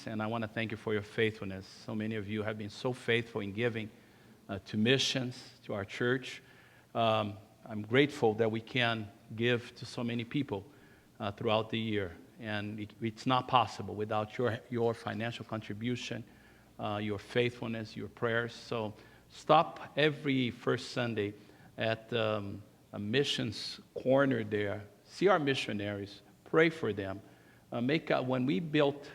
and I want to thank you for your faithfulness. So many of you have been so faithful in giving to missions, to our church. I'm grateful that we can give to so many people throughout the year, and it's not possible without your financial contribution, your faithfulness, your prayers. So stop every first Sunday at a missions corner there. See our missionaries, pray for them. When we built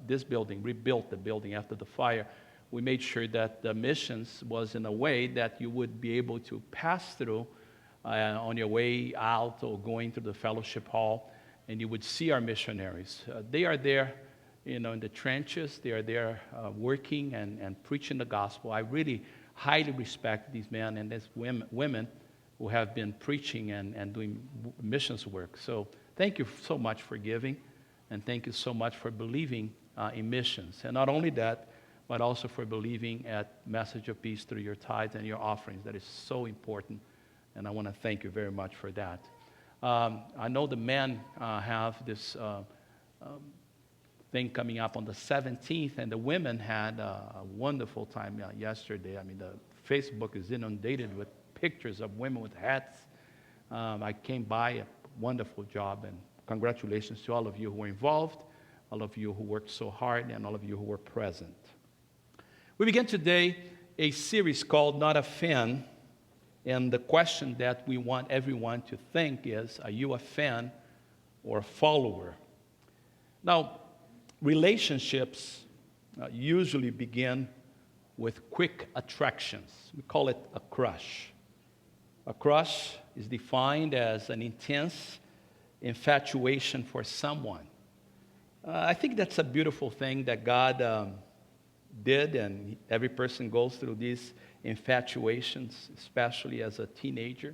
this building, rebuilt the building after the fire, we made sure that the missions was in a way that you would be able to pass through on your way out or going to the fellowship hall, and you would see our missionaries. They are there, in the trenches. They are there working and preaching the gospel. I really highly respect these men and these women who have been preaching and doing missions work. So thank you so much for giving, and thank you so much for believing in missions. And not only that, but also for believing at Message of Peace through your tithes and your offerings. That is so important, and I want to thank you very much for that. I know the men have this thing coming up on the 17th, and the women had a wonderful time yesterday. I mean, the Facebook is inundated with pictures of women with hats. I came by, a wonderful job, and congratulations to all of you who were involved, all of you who worked so hard, and all of you who were present. We begin today a series called Not a Fan, and the question that we want everyone to think is, are you a fan or a follower? Now, relationships usually begin with quick attractions. We call it a crush. A crush is defined as an intense infatuation for someone. I think that's a beautiful thing that God did, and every person goes through these infatuations, especially as a teenager.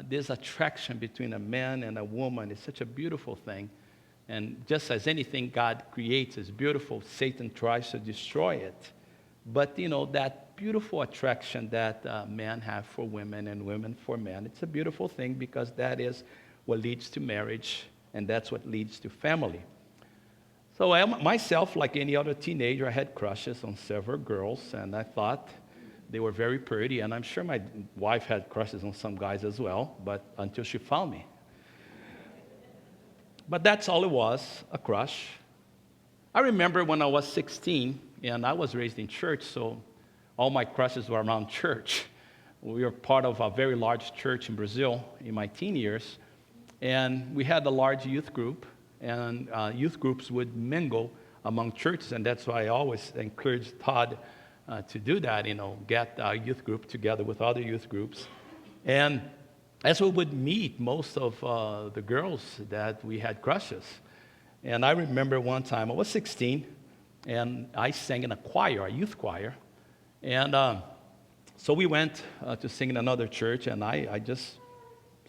This attraction between a man and a woman is such a beautiful thing. And just as anything God creates is beautiful, Satan tries to destroy it. But, that beautiful attraction that men have for women and women for men, it's a beautiful thing because that is what leads to marriage, and that's what leads to family. So myself, like any other teenager, I had crushes on several girls, and I thought they were very pretty, and I'm sure my wife had crushes on some guys as well, but until she found me. But that's all it was, a crush. I remember when I was 16, and I was raised in church, so all my crushes were around church. We were part of a very large church in Brazil in my teen years, and we had a large youth group, and youth groups would mingle among churches, and that's why I always encouraged Todd to do that, get our youth group together with other youth groups. And as we would meet most of the girls that we had crushes. And I remember one time, I was 16, and I sang in a choir, a youth choir. And so we went to sing in another church, and I just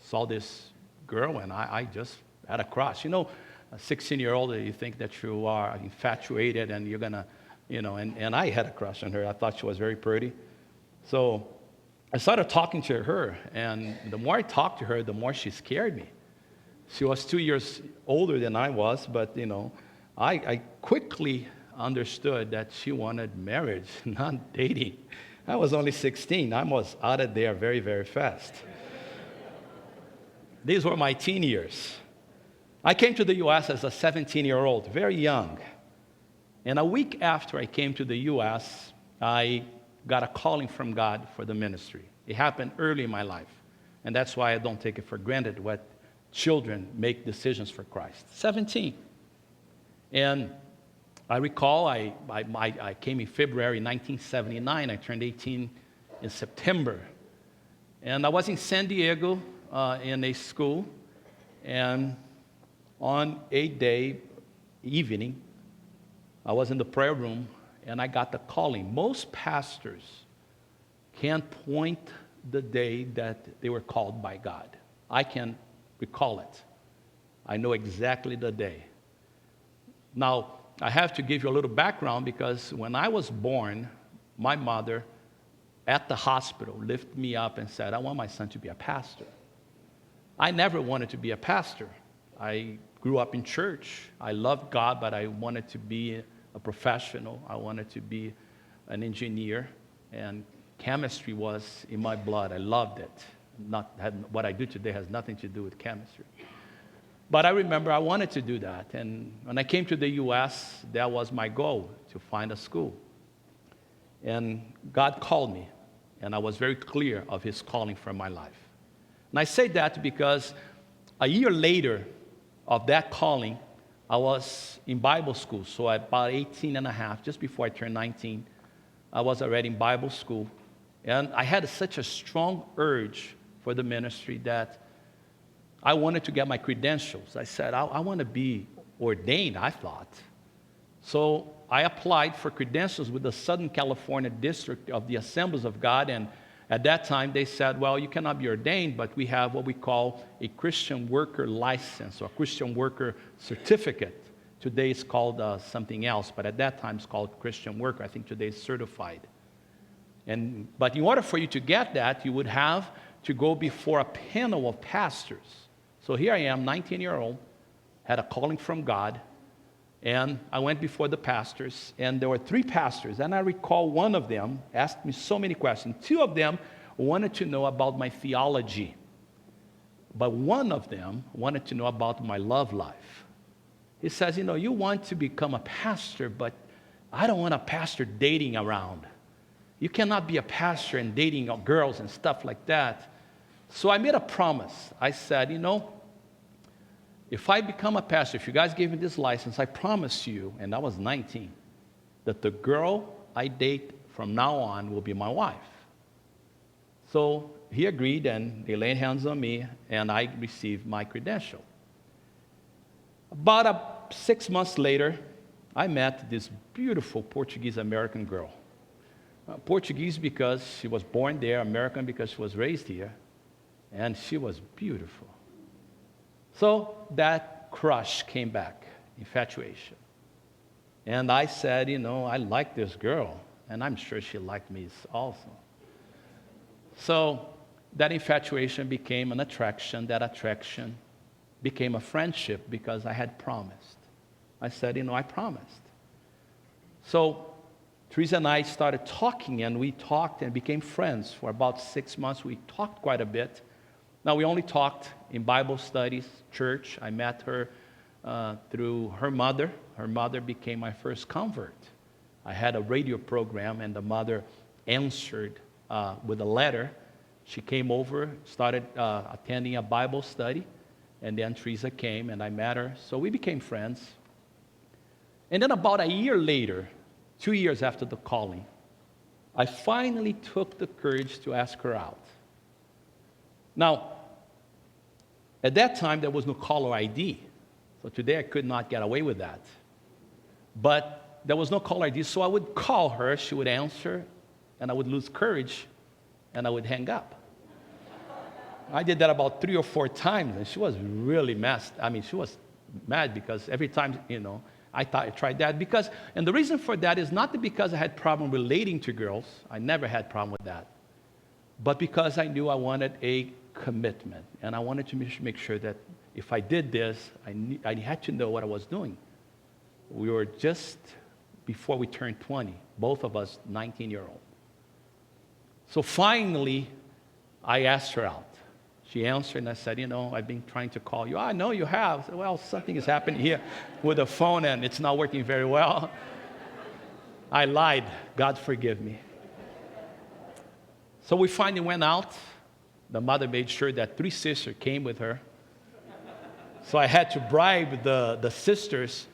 saw this girl, and I just had a crush. A 16-year-old, you think that you are infatuated, and you're going to, and I had a crush on her. I thought she was very pretty. So I started talking to her, and the more I talked to her, the more she scared me. She was 2 years older than I was, but, I quickly understood that she wanted marriage, not dating. I was only 16. I was out of there very, very fast. These were my teen years. I came to the U.S. as a 17-year-old, very young. And a week after I came to the U.S., I got a calling from God for the ministry. It happened early in my life. And that's why I don't take it for granted what children make decisions for Christ. 17. And I recall I came in February 1979. I turned 18 in September. And I was in San Diego in a school. And on a day, evening, I was in the prayer room, and I got the calling. Most pastors can't point the day that they were called by God. I can recall it. I know exactly the day. Now, I have to give you a little background because when I was born, my mother at the hospital lifted me up and said, I want my son to be a pastor. I never wanted to be a pastor. I grew up in church. I loved God, but I wanted to be a professional. I wanted to be an engineer, and chemistry was in my blood. I loved it. What I do today has nothing to do with chemistry. But I remember I wanted to do that. And when I came to the U.S., that was my goal, to find a school. And God called me, and I was very clear of his calling for my life. And I say that because a year later of that calling, I was in Bible school. So at about 18 and a half, just before I turned 19, I was already in Bible school. And I had such a strong urge for the ministry that I wanted to get my credentials. I said, I want to be ordained, I thought. So I applied for credentials with the Southern California District of the Assemblies of God, and at that time they said, well, you cannot be ordained, but we have what we call a Christian worker license or Christian worker certificate. Today it's called something else, but at that time it's called Christian worker. I think today it's certified. But in order for you to get that, you would have to go before a panel of pastors. So here I am, 19-year-old, had a calling from God, and I went before the pastors, and there were 3 pastors, and I recall one of them asked me so many questions. 2 of them wanted to know about my theology, but one of them wanted to know about my love life. He says, you want to become a pastor, but I don't want a pastor dating around. You cannot be a pastor and dating girls and stuff like that. So I made a promise. I said, if I become a pastor, if you guys give me this license, I promise you, and I was 19, that the girl I date from now on will be my wife. So he agreed, and they laid hands on me, and I received my credential. About 6 months later, I met this beautiful Portuguese American girl. Portuguese because she was born there, American because she was raised here, and she was beautiful. So that crush came back, infatuation. And I said, I like this girl, and I'm sure she liked me also. So that infatuation became an attraction. That attraction became a friendship because I had promised. I said, I promised. So Teresa and I started talking, and we talked and became friends for about 6 months. We talked quite a bit. Now, we only talked in Bible studies, church. I met her through her mother. Her mother became my first convert. I had a radio program, and the mother answered with a letter. She came over, started attending a Bible study, and then Teresa came, and I met her. So we became friends. And then about a year later, 2 years after the calling, I finally took the courage to ask her out. Now, at that time, there was no caller ID. So today, I could not get away with that. But there was no caller ID, so I would call her, she would answer, and I would lose courage, and I would hang up. I did that about 3 or 4 times, and she was really messed. She was mad because every time, I tried that. And the reason for that is not because I had problem relating to girls. I never had problem with that. But because I knew I wanted a commitment. And I wanted to make sure that if I did this, I had to know what I was doing. We were just before we turned 20, both of us 19-year-old. So finally, I asked her out. She answered, and I said, I've been trying to call you. I know you have. I said, well, something is happening here with the phone, and it's not working very well. I lied. God forgive me. So we finally went out. The mother made sure that 3 sisters came with her. So I had to bribe the sisters.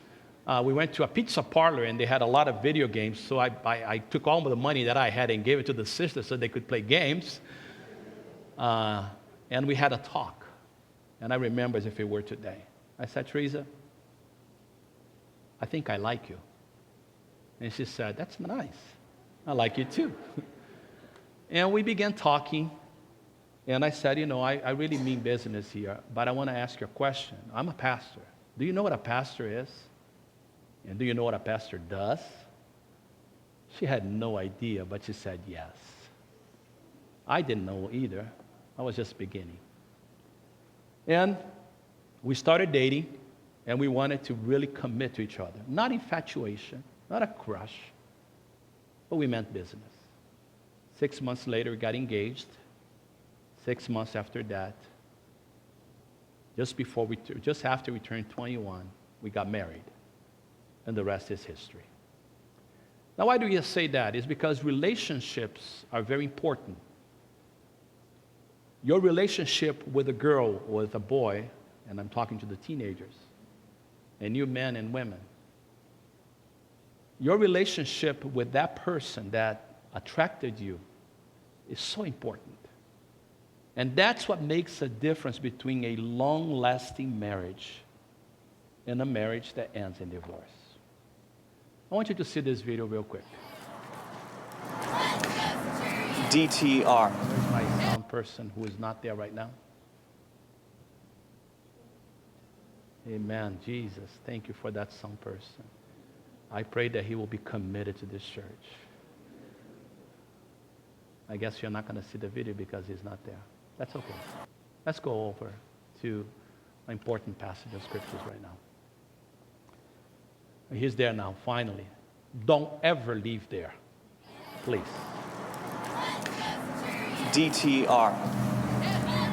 We went to a pizza parlor, and they had a lot of video games. So I took all of the money that I had and gave it to the sisters so they could play games. And we had a talk. And I remember as if it were today. I said, Teresa, I think I like you. And she said, that's nice. I like you too. And we began talking. And I said, I really mean business here, but I want to ask you a question. I'm a pastor. Do you know what a pastor is? And do you know what a pastor does? She had no idea, but she said yes. I didn't know either. I was just beginning. And we started dating, and we wanted to really commit to each other. Not infatuation, not a crush, but we meant business. 6 months later, we got engaged. 6 months after that, just after we turned 21, we got married. And the rest is history. Now, why do you say that? It's because relationships are very important. Your relationship with a girl or with a boy, and I'm talking to the teenagers, and you men and women, your relationship with that person that attracted you is so important. And that's what makes a difference between a long-lasting marriage and a marriage that ends in divorce. I want you to see this video real quick. DTR. There's my sound person who is not there right now. Amen. Jesus, thank you for that sound person. I pray that he will be committed to this church. I guess you're not going to see the video because he's not there. That's okay. Let's go over to an important passage of scriptures right now. He's there now, finally. Don't ever leave there, please. DTR.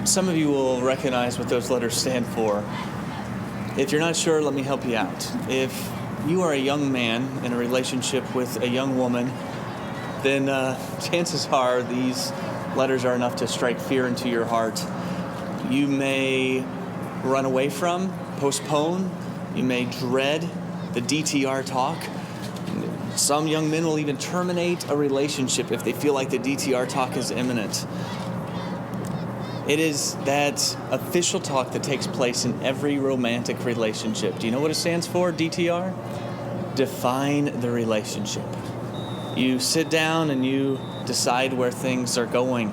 Some of you will recognize what those letters stand for. If you're not sure, let me help you out. If you are a young man in a relationship with a young woman, then chances are these letters are enough to strike fear into your heart. You may run away from, postpone, you may dread the DTR talk. Some young men will even terminate a relationship if they feel like the DTR talk is imminent. It is that official talk that takes place in every romantic relationship. Do you know what it stands for, DTR? Define the relationship. You sit down and you decide where things are going.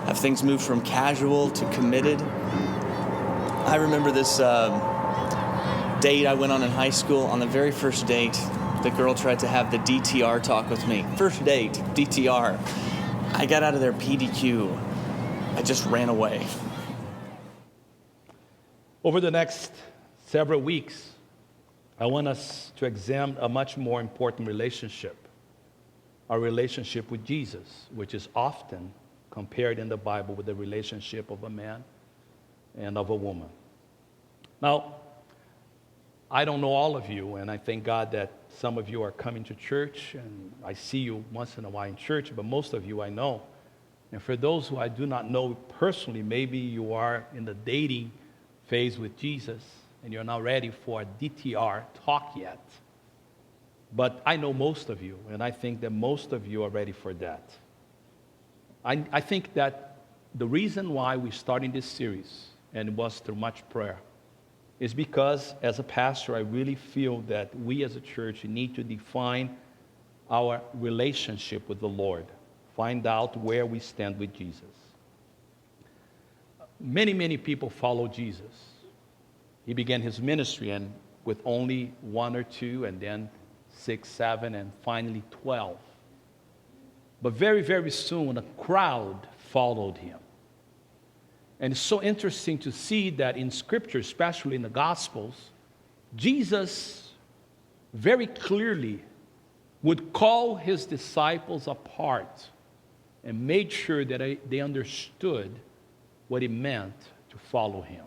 Have things moved from casual to committed? I remember this date I went on in high school. On the very first date, the girl tried to have the DTR talk with me. First date, DTR. I got out of there PDQ. I just ran away. Over the next several weeks, I want us to examine a much more important relationship, our relationship with Jesus, which is often compared in the Bible with the relationship of a man and of a woman. Now, I don't know all of you, and I thank God that some of you are coming to church, and I see you once in a while in church, but most of you I know. And for those who I do not know personally, maybe you are in the dating phase with Jesus, and you're not ready for a DTR talk yet. But I know most of you, and I think that most of you are ready for that. I think that the reason why we're starting this series, and it was through much prayer, is because as a pastor, I really feel that we as a church need to define our relationship with the Lord, find out where we stand with Jesus. Many people follow Jesus. He began his ministry and with only 1 or 2, and then 6, 7, and finally 12. But very soon, a crowd followed him. And it's so interesting to see that in Scripture, especially in the Gospels, Jesus very clearly would call his disciples apart and made sure that they understood what it meant to follow him.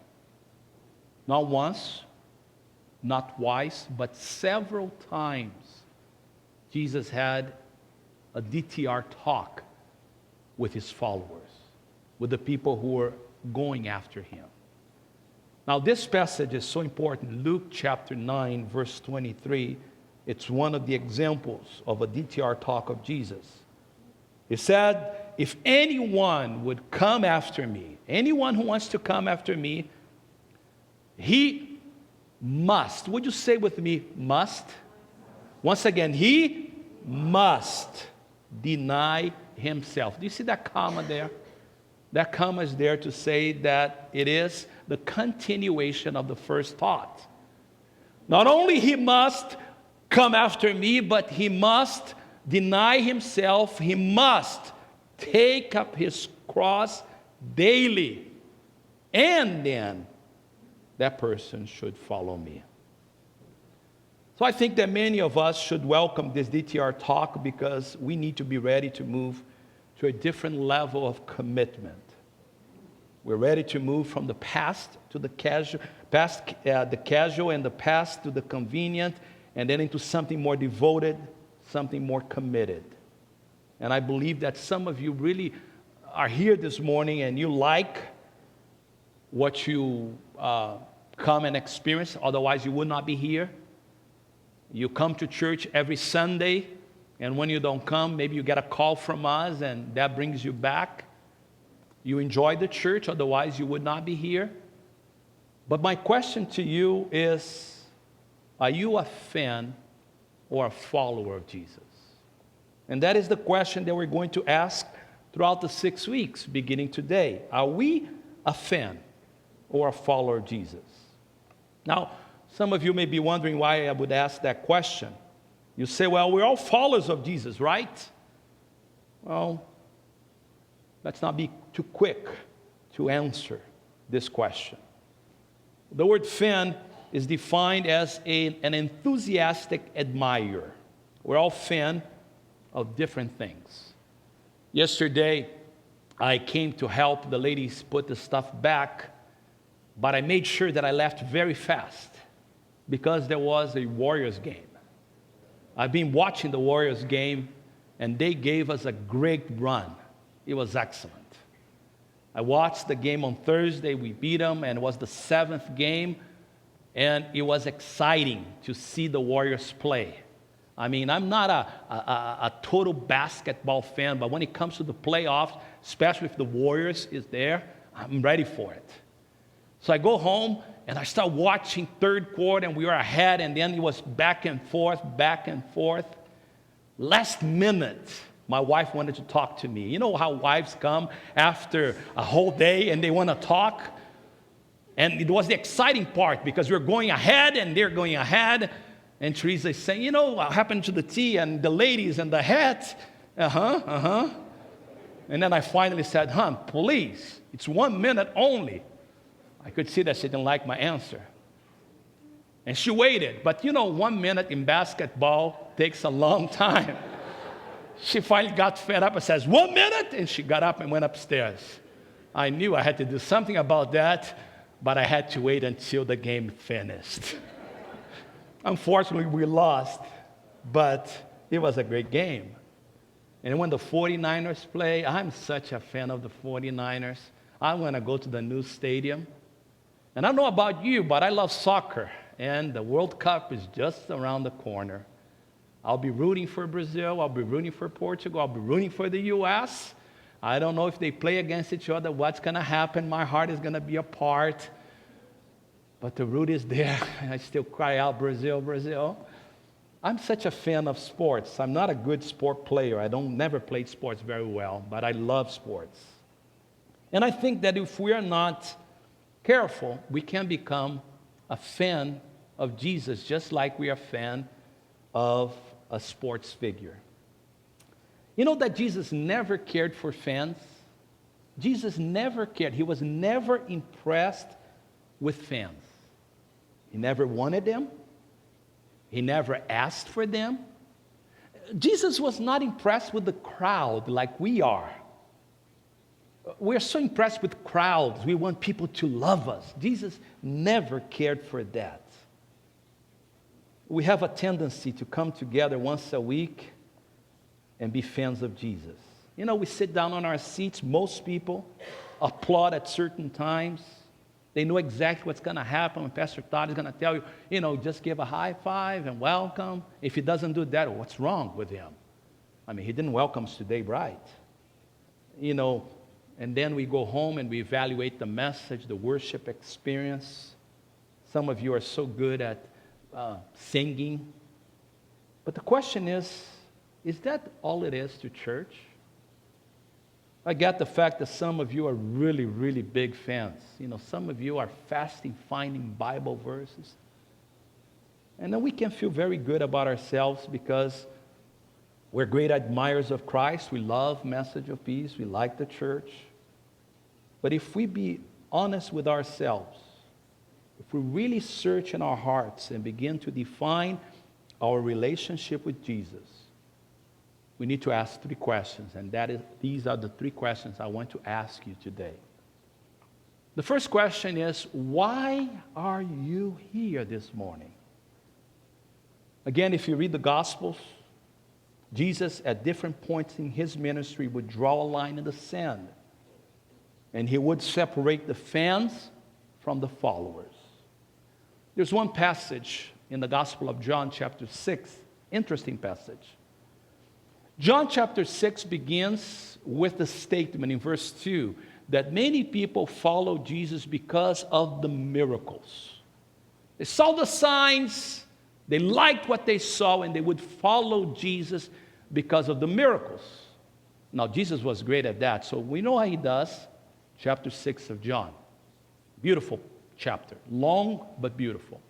Not once, not twice, but several times, Jesus had a DTR talk with his followers, with the people who were going after him. Now, this passage is so important. Luke chapter 9, verse 23, it's one of the examples of a DTR talk of Jesus. He said, if anyone would come after me, anyone who wants to come after me, he must. Would you say with me, must? Once again, he must deny himself. Do you see that comma there? That comma is there to say that it is the continuation of the first thought. Not only he must come after me, but he must deny himself. He must take up his cross daily. And then that person should follow me. So I think that many of us should welcome this DTR talk because we need to be ready to move to a different level of commitment. We're ready to move from the past to the casual, the casual and the past to the convenient, and then into something more devoted, something more committed. And I believe that some of you really are here this morning and you like what you come and experience, otherwise you would not be here. You come to church every Sunday, and when you don't come, maybe you get a call from us, and that brings you back. You enjoy the church, otherwise you would not be here. But my question to you is, are you a fan or a follower of Jesus? And that is the question that we're going to ask throughout the 6 weeks, beginning today. Are we a fan or a follower of Jesus? Now, some of you may be wondering why I would ask that question. You say, well, we're all followers of Jesus, right? Well, let's not be too quick to answer this question. The word fan is defined as an enthusiastic admirer. We're all fan of different things. Yesterday, I came to help the ladies put the stuff back, but I made sure that I left very fast because there was a Warriors game. I've been watching the Warriors game, and they gave us a great run. It was excellent. I watched the game on Thursday. We beat them, and it was the 7th game, and it was exciting to see the Warriors play. I mean, I'm not a total basketball fan, but when it comes to the playoffs, especially if the Warriors is there, I'm ready for it. So I go home, and I start watching third quarter, and we were ahead, and then it was back and forth, back and forth. Last minute, my wife wanted to talk to me. You know how wives come after a whole day, and they want to talk? And it was the exciting part, because we're going ahead, and they're going ahead, and Teresa is saying, you know, what happened to the tea, and the ladies, and the hats? And then I finally said, hon, please, it's 1 minute only. I could see that she didn't like my answer. And she waited. But you know, 1 minute in basketball takes a long time. She finally got fed up and says, 1 minute? And she got up and went upstairs. I knew I had to do something about that, but I had to wait until the game finished. Unfortunately, we lost, but it was a great game. And when the 49ers play, I'm such a fan of the 49ers. I want to go to the new stadium. And I don't know about you, but I love soccer, and the World Cup is just around the corner. I'll be rooting for Brazil, I'll be rooting for Portugal, I'll be rooting for the U.S. I don't know if they play against each other, what's going to happen. My heart is going to be apart, but the root is there. I still cry out, Brazil, Brazil. I'm such a fan of sports. I'm not a good sport player. I never played sports very well, but I love sports. And I think that if we are not careful, we can become a fan of Jesus just like we are a fan of a sports figure. You know that Jesus never cared for fans? Jesus never cared. He was never impressed with fans. He never wanted them. He never asked for them. Jesus was not impressed with the crowd like we are. We're so impressed with crowds. We want people to love us. Jesus never cared for that. We have a tendency to come together once a week and be fans of Jesus. You know, we sit down on our seats. Most people applaud at certain times. They know exactly what's going to happen. When Pastor Todd is going to tell you, you know, just give a high five and welcome. If he doesn't do that, what's wrong with him? I mean, he didn't welcome us today, right? You know, and then we go home and we evaluate the message, the worship experience. Some of you are so good at singing. But the question is that all it is to church? I get the fact that some of you are really, really big fans. You know, some of you are fasting, finding Bible verses. And then we can feel very good about ourselves because we're great admirers of Christ. We love message of peace. We like the church. But if we be honest with ourselves, if we really search in our hearts and begin to define our relationship with Jesus, we need to ask three questions, and these are the three questions I want to ask you today. The first question is, why are you here this morning? Again, if you read the Gospels, Jesus at different points in his ministry would draw a line in the sand, and he would separate the fans from the followers. There's one passage in the Gospel of John chapter 6, interesting passage. John chapter 6 begins with the statement in verse 2 that many people follow Jesus because of the miracles. They saw the signs, they liked what they saw, and they would follow Jesus because of the miracles. Now, Jesus was great at that, so we know how he does. Chapter 6 of John. Beautiful chapter, long but beautiful.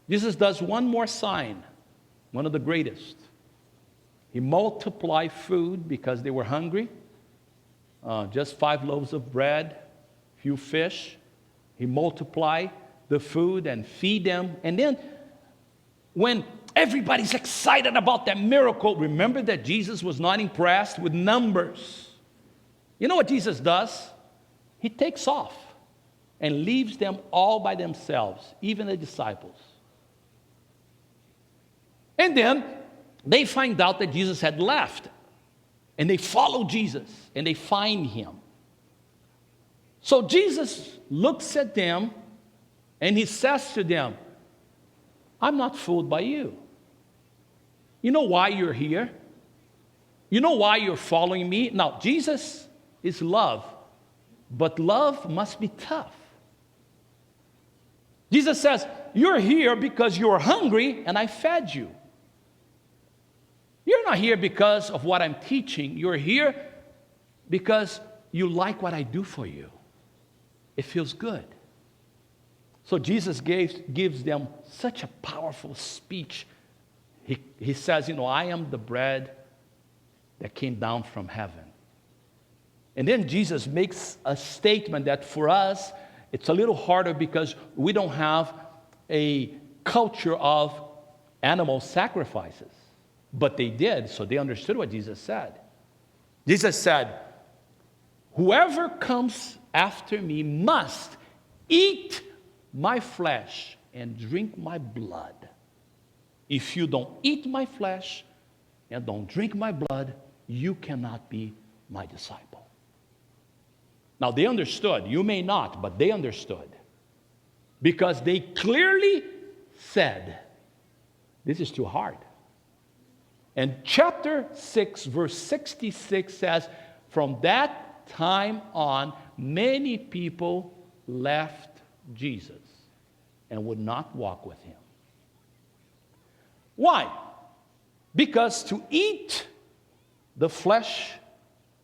Jesus does one more sign, one of the greatest. He multiplied food because they were hungry. Just 5 loaves of bread, few fish. He multiplied the food and feed them. And then when everybody's excited about that miracle, remember that Jesus was not impressed with numbers. You know what Jesus does? He takes off and leaves them all by themselves, even the disciples. And then they find out that Jesus had left, and they follow Jesus, and they find him. So Jesus looks at them, and he says to them, I'm not fooled by you. You know why you're here? You know why you're following me? Now, Jesus is love, but love must be tough. Jesus says, you're here because you're hungry, and I fed you. You're not here because of what I'm teaching. You're here because you like what I do for you. It feels good. So Jesus gives them such a powerful speech. He says, I am the bread that came down from heaven. And then Jesus makes a statement that for us, it's a little harder because we don't have a culture of animal sacrifices. But they did, so they understood what Jesus said. Jesus said, whoever comes after me must eat my flesh and drink my blood. If you don't eat my flesh and don't drink my blood, you cannot be my disciple. Now they understood. You may not, but they understood. Because they clearly said, this is too hard. And chapter 6, verse 66 says, from that time on, many people left Jesus and would not walk with him. Why? Because to eat the flesh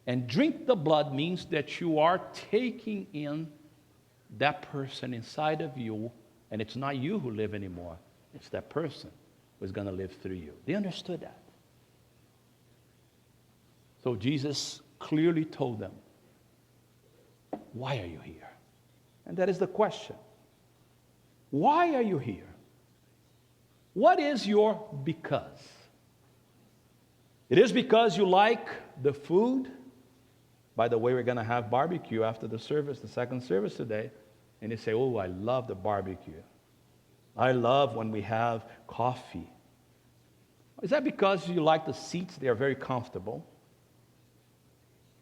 and drink the blood means that you are taking in that person inside of you, and it's not you who live anymore. It's that person who's going to live through you. They understood that. So Jesus clearly told them, why are you here? And that is the question. Why are you here? What is your because? It is because you like the food. By the way, we're going to have barbecue after the service, the second service today. And you say, oh, I love the barbecue. I love when we have coffee. Is that because you like the seats? They are very comfortable.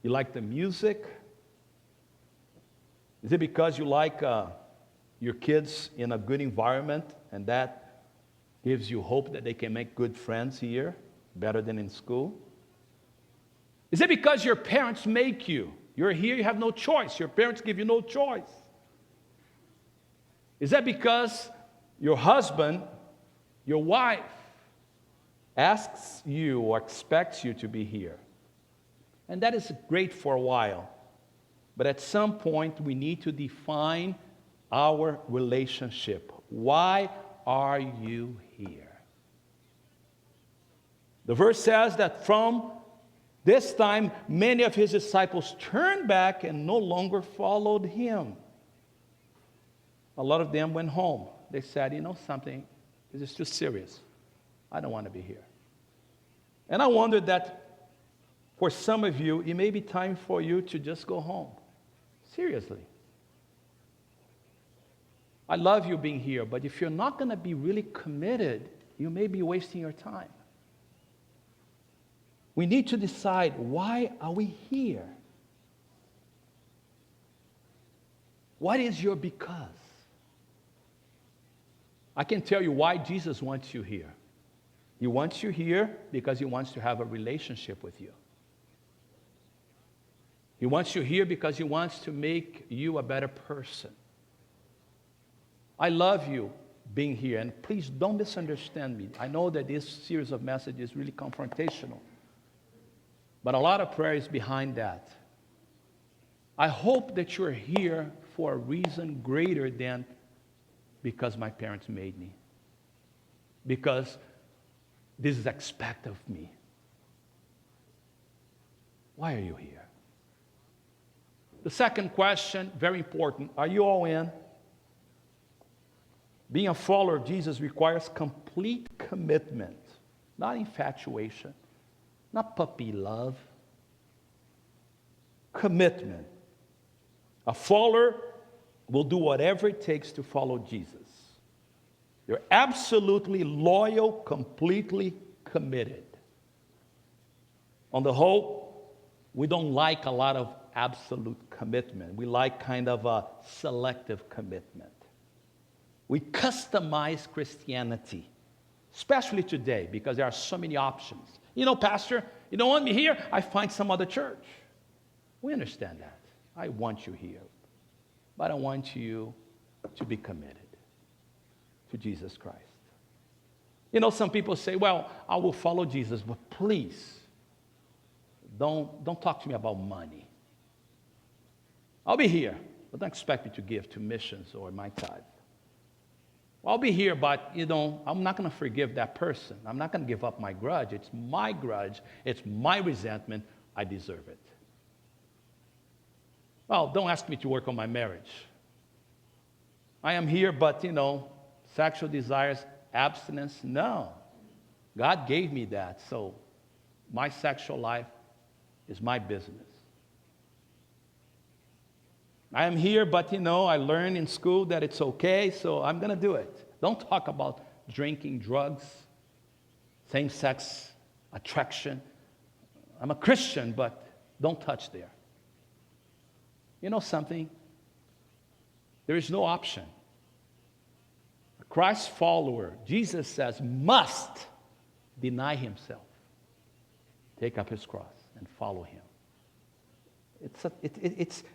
You like the music? Is it because you like your kids in a good environment and that gives you hope that they can make good friends here, better than in school? Is it because your parents make you? You're here, you have no choice. Your parents give you no choice. Is that because your husband, your wife, asks you or expects you to be here? And that is great for a while. But at some point, we need to define our relationship. Why are you here? The verse says that from this time, many of his disciples turned back and no longer followed him. A lot of them went home. They said, you know something, this is too serious. I don't want to be here. And I wonder that for some of you, it may be time for you to just go home. Seriously. I love you being here, but if you're not going to be really committed, you may be wasting your time. We need to decide, why are we here? What is your because? I can tell you why Jesus wants you here. He wants you here because he wants to have a relationship with you. He wants you here because he wants to make you a better person. I love you being here, and please don't misunderstand me. I know that this series of messages is really confrontational, but a lot of prayer is behind that. I hope that you're here for a reason greater than because my parents made me, because this is expected of me. Why are you here? The second question, very important, are you all in? Being a follower of Jesus requires complete commitment, not infatuation, not puppy love. Commitment. A follower will do whatever it takes to follow Jesus. They're absolutely loyal, completely committed. On the whole, we don't like a lot of absolute commitment. We like kind of a selective commitment. We customize Christianity, especially today, because there are so many options. You know, Pastor, you don't want me here? I find some other church. We understand that. I want you here. But I want you to be committed to Jesus Christ. You know, some people say, well, I will follow Jesus, but please, don't talk to me about money. I'll be here, but don't expect me to give to missions or my tithe. I'll be here, but, I'm not going to forgive that person. I'm not going to give up my grudge. It's my grudge. It's my resentment. I deserve it. Well, don't ask me to work on my marriage. I am here, but, sexual desires, abstinence, no. God gave me that, so my sexual life is my business. I am here, but, I learned in school that it's okay, so I'm going to do it. Don't talk about drinking, drugs, same-sex attraction. I'm a Christian, but don't touch there. You know something? There is no option. A Christ follower, Jesus says, must deny himself, take up his cross, and follow him.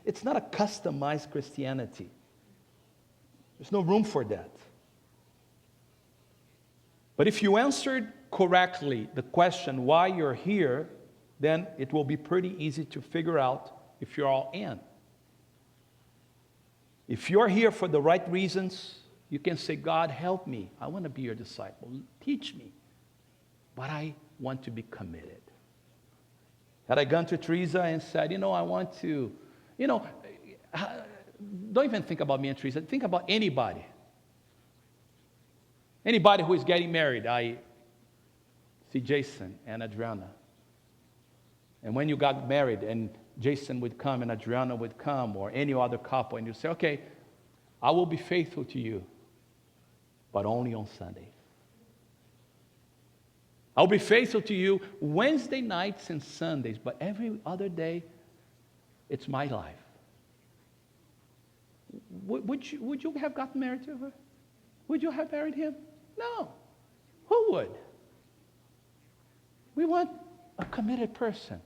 It's not a customized Christianity. There's no room for that. But if you answered correctly the question why you're here, then it will be pretty easy to figure out if you're all in. If you're here for the right reasons, you can say, God, help me. I want to be your disciple. Teach me. But I want to be committed. Had I gone to Teresa and said, I want to, don't even think about me and Teresa. Think about anybody. Anybody who is getting married. I see Jason and Adriana. And when you got married and Jason would come and Adriana would come, or any other couple, and you say, okay, I will be faithful to you, but only on Sundays. I'll be faithful to you Wednesday nights and Sundays, but every other day, it's my life. Would you have gotten married to her? Would you have married him? No. Who would? We want a committed person.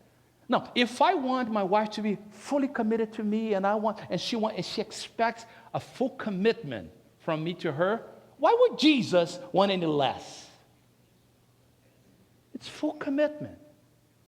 Now, if I want my wife to be fully committed to me, and she expects a full commitment from me to her, why would Jesus want any less? It's full commitment.